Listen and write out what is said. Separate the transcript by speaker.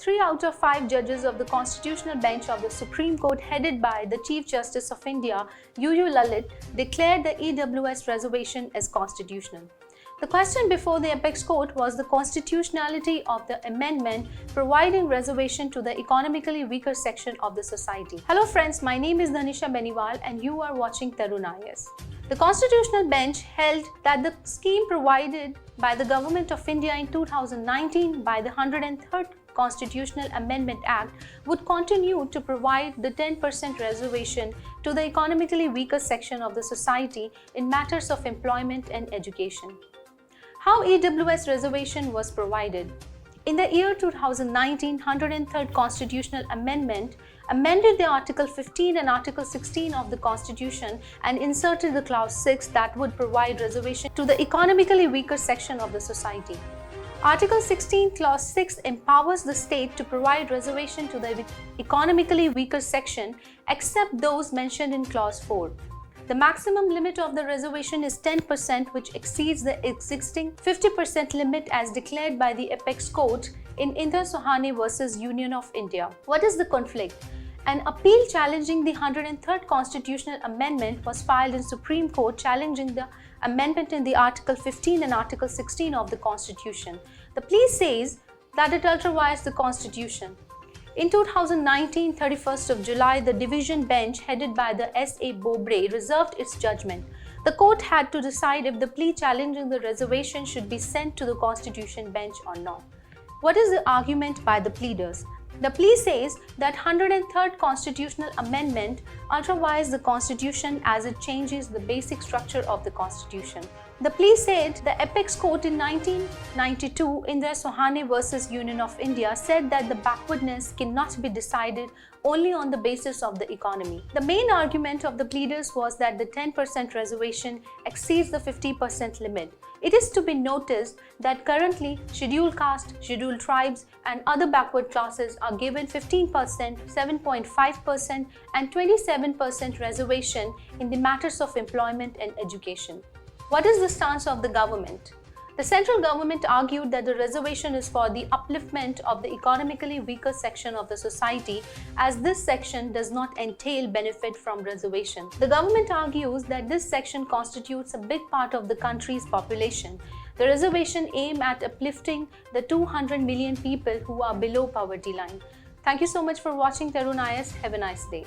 Speaker 1: 3 out of 5 judges of the Constitutional Bench of the Supreme Court, headed by the Chief Justice of India, UU Lalit, declared the EWS Reservation as constitutional. The question before the Apex Court was the constitutionality of the amendment providing reservation to the economically weaker section of the society. Hello friends, my name is Dhanisha Beniwal and you are watching Tarun IAS. The Constitutional Bench held that the scheme provided by the Government of India in 2019 by the 103rd Constitutional Amendment Act would continue to provide the 10% reservation to the economically weaker section of the society in matters of employment and education. How EWS reservation was provided? In the year 2019, 103rd Constitutional Amendment amended the Article 15 and Article 16 of the Constitution and inserted the Clause 6 that would provide reservation to the economically weaker section of the society. Article 16, Clause 6 empowers the state to provide reservation to the economically weaker section except those mentioned in Clause 4. The maximum limit of the reservation is 10%, which exceeds the existing 50% limit as declared by the Apex Court in Indra vs. Union of India. What is the conflict? An appeal challenging the 103rd Constitutional Amendment was filed in Supreme Court challenging the amendment in the Article 15 and Article 16 of the Constitution. The plea says that it ultraviolates the Constitution. In 2019, 31st of July, the division bench headed by the SA Bobde reserved its judgment. The court had to decide if the plea challenging the reservation should be sent to the Constitution bench or not. What is the argument by the pleaders? The plea says that 103rd Constitutional Amendment ultraviolates the Constitution as it changes the basic structure of the Constitution. The plea said the Apex Court in 1992 Indra vs. Union of India said that the backwardness cannot be decided only on the basis of the economy. The main argument of the pleaders was that the 10% reservation exceeds the 50% limit. It is to be noticed that currently scheduled caste, scheduled tribes and other backward classes are given 15%, 7.5% and 27% reservation in the matters of employment and education. What is the stance of the government? The central government argued that the reservation is for the upliftment of the economically weaker section of the society, as this section does not entail benefit from reservation. The government argues that this section constitutes a big part of the country's population. The reservation aims at uplifting the 200 million people who are below poverty line. Thank you so much for watching Tarun IAS. Have a nice day.